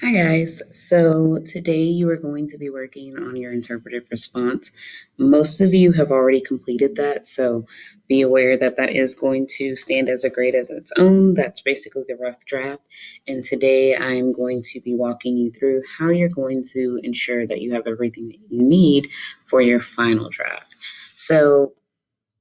Hi guys. So today you are going to be working on your interpretive response. Most of you have already completed that, so be aware that that is going to stand as a grade as its own. That's basically the rough draft. And today I'm going to be walking you through how you're going to ensure that you have everything that you need for your final draft. So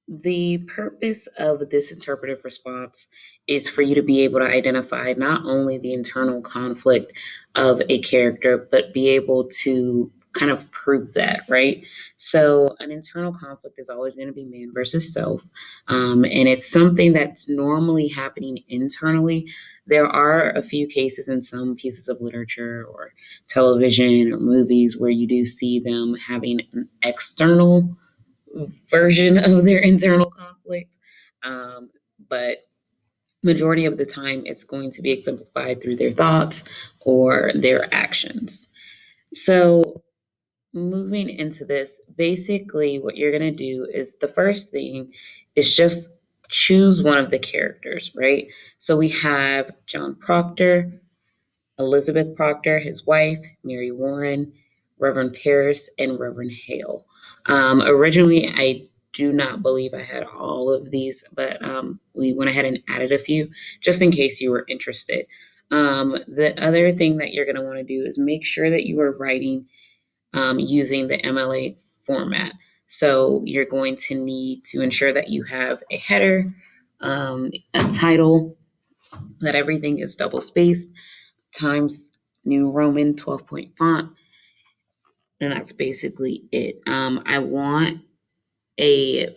the purpose of this interpretive response is for you to be able to identify not only the internal conflict of a character, but be able to kind of prove that, right? So, an internal conflict is always going to be man versus self, and it's something that's normally happening internally. There are a few cases in some pieces of literature or television or movies where you do see them having an external version of their internal conflict. But majority of the time, it's going to be exemplified through their thoughts or their actions. So, moving into this, basically, what you're going to do is the first thing is just choose one of the characters, right? So, we have John Proctor, Elizabeth Proctor, his wife, Mary Warren, Reverend Paris, and Reverend Hale. Originally, I do not believe I had all of these, but we went ahead and added a few just in case you were interested. The other thing that you're going to want to do is make sure that you are writing using the MLA format. So you're going to need to ensure that you have a header, a title, that everything is double spaced, Times New Roman 12-point font, and that's basically it. I want a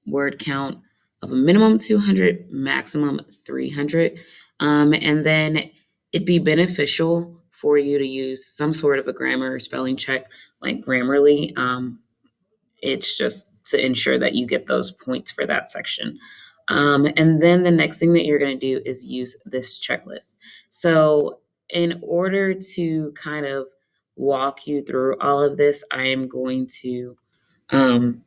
word count of a minimum 200, maximum 300, and then it'd be beneficial for you to use some sort of a grammar or spelling check like Grammarly. It's just to ensure that you get those points for that section. And then the next thing that you're going to do is use this checklist. So, in order to kind of walk you through all of this, I am going to um,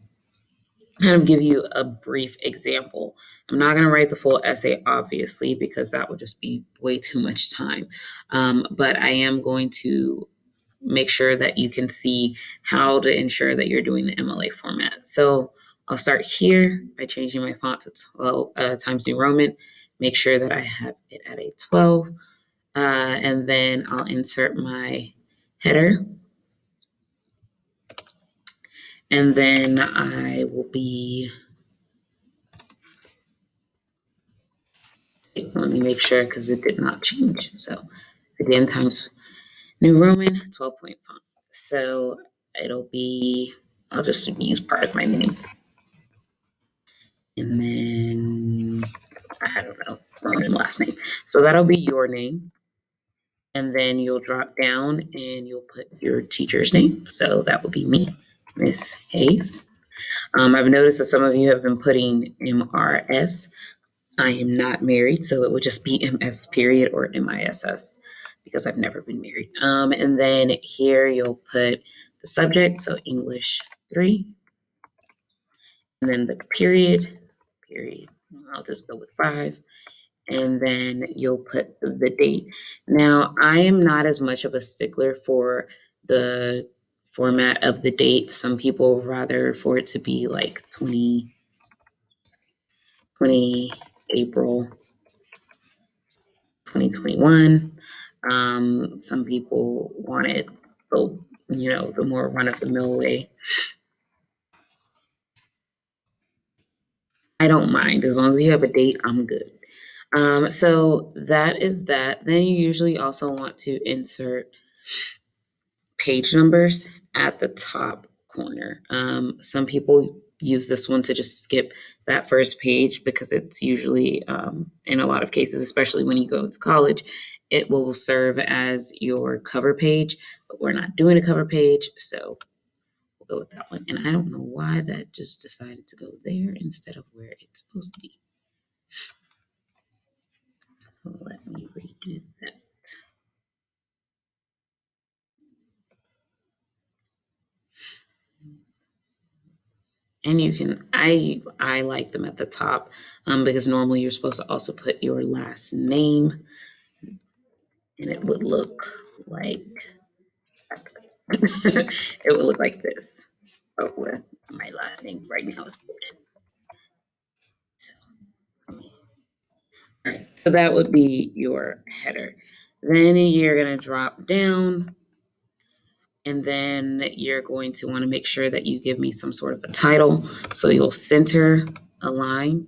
kind of give you a brief example. I'm not going to write the full essay, obviously, because that would just be way too much time. But I am going to make sure that you can see how to ensure that you're doing the MLA format. So I'll start here by changing my font to 12 Times New Roman. Make sure that I have it at a 12. And then I'll insert my header. And then I will be, let me make sure because it did not change. So again, Times New Roman, 12-point font. So it'll be, I'll just use part of my name. And then, I don't know, Roman last name. So that'll be your name. And then you'll drop down and you'll put your teacher's name. So that would be me, Miss Hayes. I've noticed that some of you have been putting MRS. I am not married, so it would just be MS period or MISS because I've never been married. And then here you'll put the subject, so English 3. And then the period. I'll just go with 5. And then you'll put the date. Now, I am not as much of a stickler for the format of the date. Some people rather for it to be like 20 April 2021. Some people want it, the more run of the mill way. I don't mind. As long as you have a date, I'm good. So that is that. Then you usually also want to insert page numbers at the top corner. Some people use this one to just skip that first page because it's usually, in a lot of cases, especially when you go to college, it will serve as your cover page, but we're not doing a cover page, so we'll go with that one. And I don't know why that just decided to go there instead of where it's supposed to be. Let me redo that. And you can, I like them at the top because normally you're supposed to also put your last name. and it would look like it would look like this. Oh, well, my last name right now is Gordon. So, all right. So that would be your header. Then you're going to drop down, and then you're going to want to make sure that you give me some sort of a title. So you'll center a line,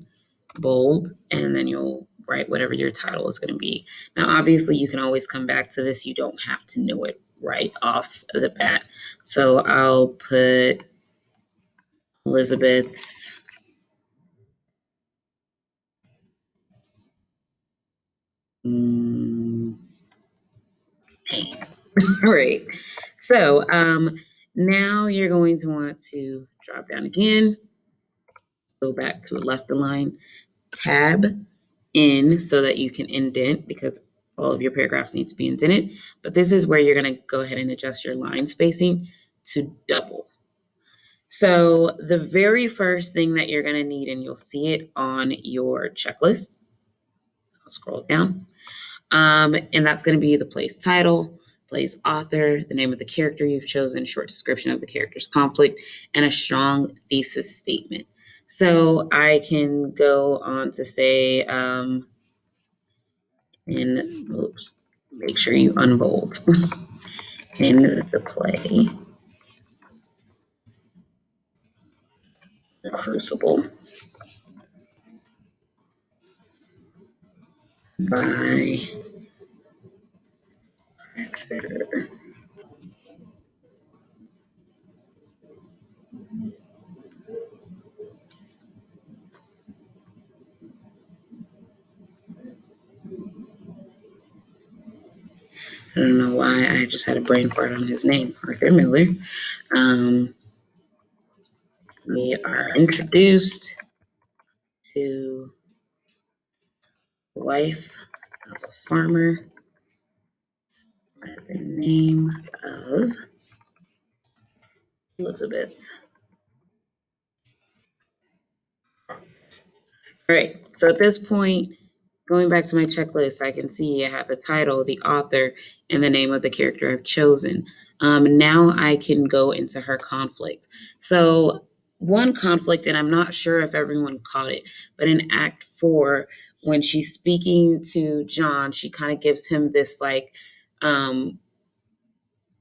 bold, and then you'll write whatever your title is going to be. Now, obviously, you can always come back to this. You don't have to know it right off the bat. So I'll put Elizabeth's pain. All right. So now you're going to want to drop down again, go back to a left align, tab in so that you can indent because all of your paragraphs need to be indented. But this is where you're going to go ahead and adjust your line spacing to double. So the very first thing that you're going to need, and you'll see it on your checklist. So I'll scroll down. And that's going to be the place title, place author, the name of the character you've chosen, short description of the character's conflict, and a strong thesis statement. So I can go on to say, make sure you unbold. In the play, The Crucible, by Arthur. I don't know why I just had a brain fart on his name, Arthur Miller. We are introduced to the wife of a farmer by the name of Elizabeth. All right, so at this point, going back to my checklist, I can see I have the title, the author, and the name of the character I've chosen. Now I can go into her conflict. So one conflict, and I'm not sure if everyone caught it, but in Act 4, when she's speaking to John, she kind of gives him this like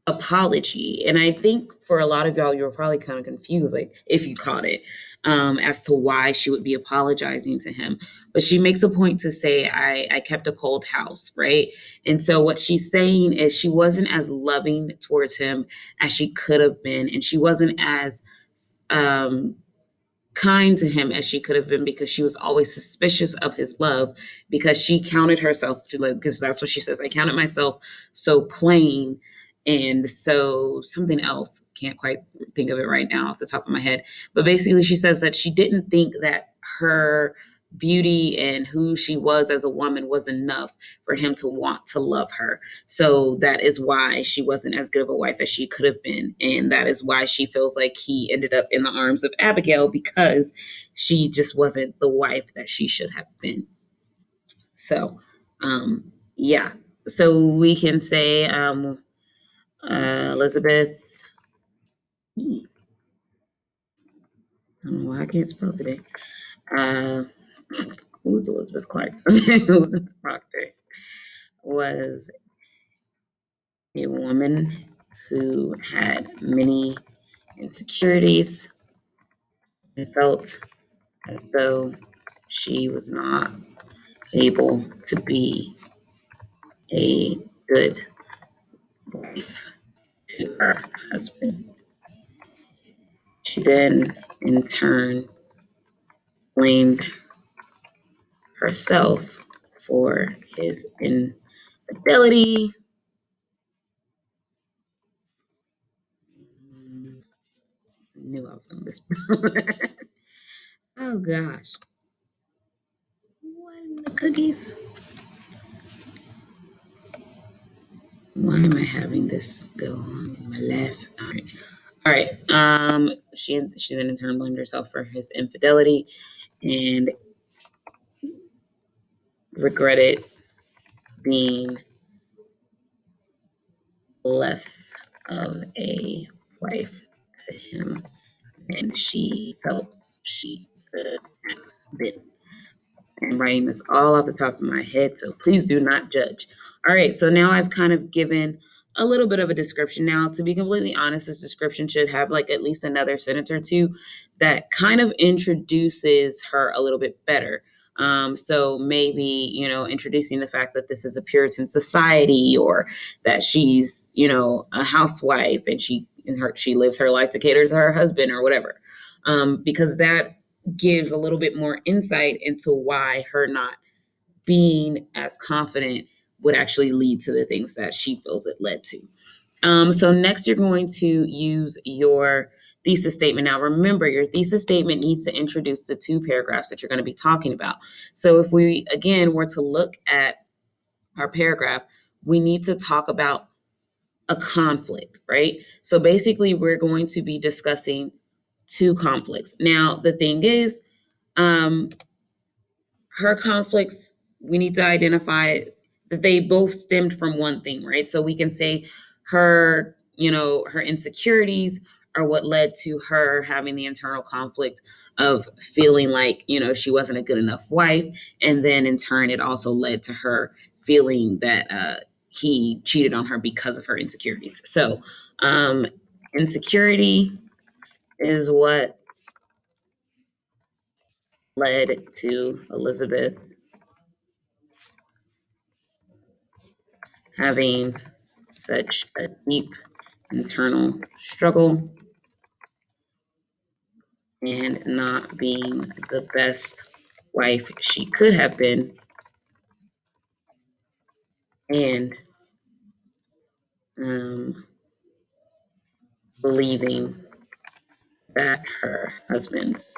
apology. And I think for a lot of y'all, you were probably kind of confused, like if you caught it, as to why she would be apologizing to him. But she makes a point to say, I kept a cold house, right? And so what she's saying is she wasn't as loving towards him as she could have been. And she wasn't as kind to him as she could have been because she was always suspicious of his love because she counted herself to live, because that's what she says. I counted myself so plain and so something else. Can't quite think of it right now off the top of my head. But basically she says that she didn't think that her beauty and who she was as a woman was enough for him to want to love her. So that is why she wasn't as good of a wife as she could have been. And that is why she feels like he ended up in the arms of Abigail, because she just wasn't the wife that she should have been. So, yeah. So we can say Elizabeth. I don't know why I can't spell today. Who's Elizabeth Clark? Elizabeth Proctor was a woman who had many insecurities and felt as though she was not able to be a good wife to her husband. She then, in turn, blamed herself for his infidelity. Knew I was going to whisper. Oh gosh. What in the cookies? Why am I having this go on in my left? All right. She then in turn blamed herself for his infidelity and regretted being less of a wife to him than she felt she could have been. I'm writing this all off the top of my head, so please do not judge. All right, so now I've kind of given a little bit of a description. Now, to be completely honest, this description should have like at least another sentence or two that kind of introduces her a little bit better. So maybe, introducing the fact that this is a Puritan society, or that she's, a housewife and she lives her life to cater to her husband or whatever. Because that gives a little bit more insight into why her not being as confident would actually lead to the things that she feels it led to. So next, you're going to use your thesis statement. Now, remember, your thesis statement needs to introduce the two paragraphs that you're going to be talking about. So if we, again, were to look at our paragraph, we need to talk about a conflict, right? So basically, we're going to be discussing two conflicts. Now, the thing is, her conflicts, we need to identify that they both stemmed from one thing, right? So we can say her, her insecurities are what led to her having the internal conflict of feeling like, she wasn't a good enough wife. And then in turn, it also led to her feeling that he cheated on her because of her insecurities. So insecurity is what led to Elizabeth having such a deep internal struggle and not being the best wife she could have been, and believing that her husband's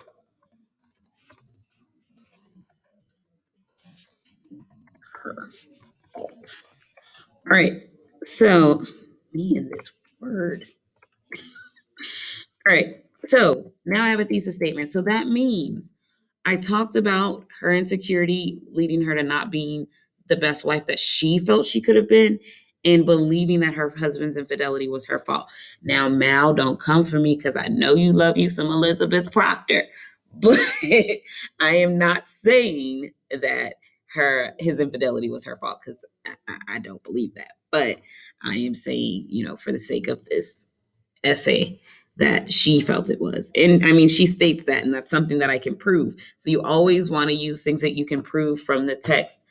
her fault. All right, so me and this word. All right, so now I have a thesis statement. So that means I talked about her insecurity leading her to not being the best wife that she felt she could have been, and believing that her husband's infidelity was her fault. Now, Mal, don't come for me because I know you love you some Elizabeth Proctor, but I am not saying that his infidelity was her fault, because I don't believe that. But I am saying, for the sake of this essay, that she felt it was. And I mean, she states that, and that's something that I can prove. So you always want to use things that you can prove from the text.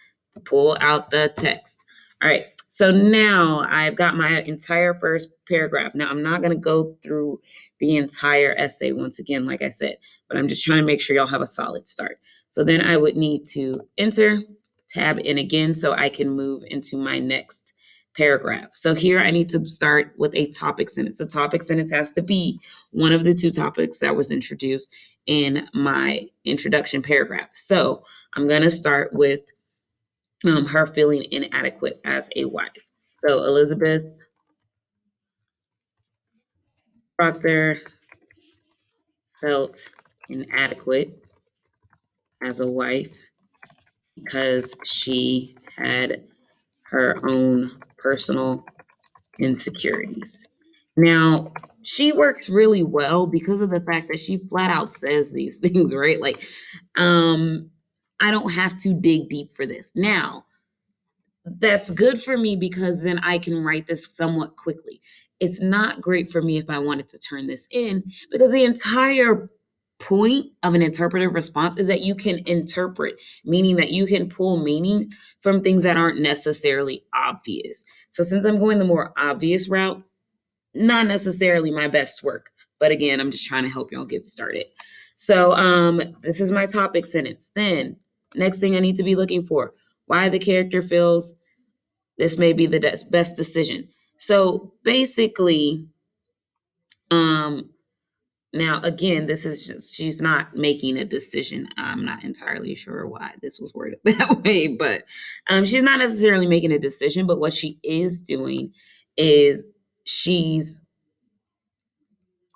Pull out the text. All right. So now I've got my entire first paragraph. Now, I'm not going to go through the entire essay once again, like I said, but I'm just trying to make sure y'all have a solid start. So then I would need to enter, tab in again, so I can move into my next paragraph. So here I need to start with a topic sentence. The topic sentence has to be one of the two topics that was introduced in my introduction paragraph. So I'm going to start with her feeling inadequate as a wife. So Elizabeth Proctor felt inadequate as a wife because she had her own personal insecurities. Now, she works really well because of the fact that she flat out says these things, right? Like, I don't have to dig deep for this. Now, that's good for me because then I can write this somewhat quickly. It's not great for me if I wanted to turn this in, because the entire point of an interpretive response is that you can interpret, meaning that you can pull meaning from things that aren't necessarily obvious. So since I'm going the more obvious route, not necessarily my best work, but again, I'm just trying to help y'all get started. So this is my topic sentence. Then next thing I need to be looking for, why the character feels this may be the best decision. So basically, now, again, this is just, she's not making a decision. I'm not entirely sure why this was worded that way, but she's not necessarily making a decision. But what she is doing is she's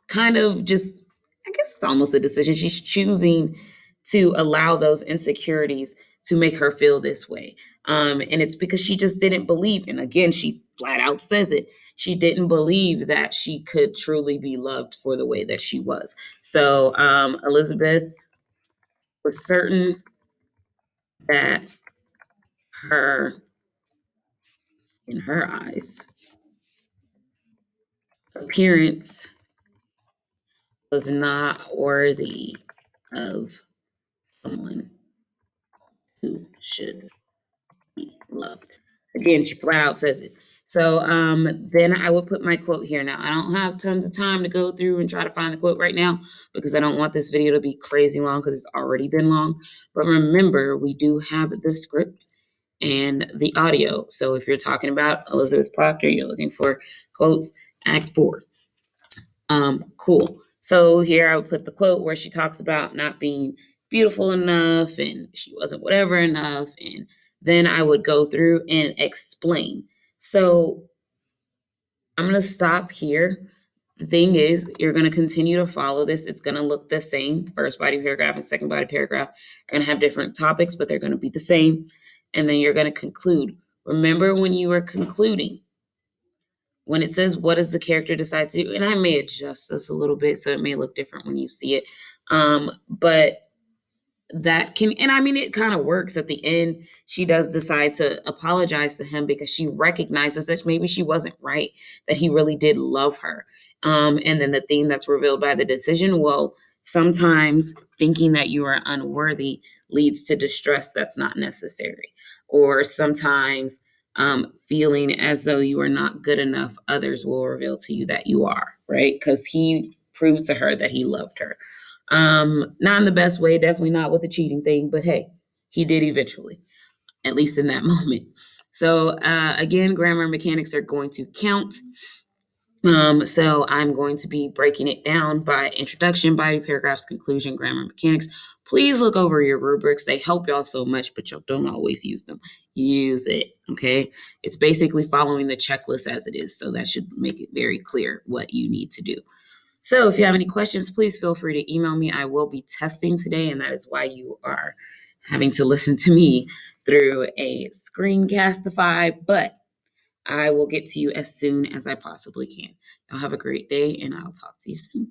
kind of just, I guess it's almost a decision. She's choosing to allow those insecurities to make her feel this way. And it's because she just didn't believe. And again, she flat out says it. She didn't believe that she could truly be loved for the way that she was. So Elizabeth was certain that her, in her eyes, appearance was not worthy of someone who should be loved. Again, she flat out says it. So then I will put my quote here. Now, I don't have tons of time to go through and try to find the quote right now because I don't want this video to be crazy long because it's already been long. But remember, we do have the script and the audio. So if you're talking about Elizabeth Proctor, you're looking for quotes, Act 4. Cool. So here I would put the quote where she talks about not being beautiful enough and she wasn't whatever enough. And then I would go through and explain. So I'm going to stop here. The thing is, you're going to continue to follow this. It's going to look the same. First body paragraph and second body paragraph are going to have different topics, but they're going to be the same. And then you're going to conclude. Remember when you were concluding, when it says, what does the character decide to do? And I may adjust this a little bit so it may look different when you see it. But that can, and I mean, it kind of works at the end. She does decide to apologize to him because she recognizes that maybe she wasn't right, that he really did love her. And then the theme that's revealed by the decision, well, sometimes thinking that you are unworthy leads to distress that's not necessary. Or sometimes feeling as though you are not good enough, others will reveal to you that you are, right? Because he proved to her that he loved her. Not in the best way, definitely not with the cheating thing, but hey, he did eventually, at least in that moment. So again, grammar mechanics are going to count. So I'm going to be breaking it down by introduction, body paragraphs, conclusion, grammar mechanics. Please look over your rubrics. They help y'all so much, but y'all don't always use them. Use it, okay? It's basically following the checklist as it is. So that should make it very clear what you need to do. So if you have any questions, please feel free to email me. I will be testing today, and that is why you are having to listen to me through a Screencastify, but I will get to you as soon as I possibly can. Y'all have a great day, and I'll talk to you soon.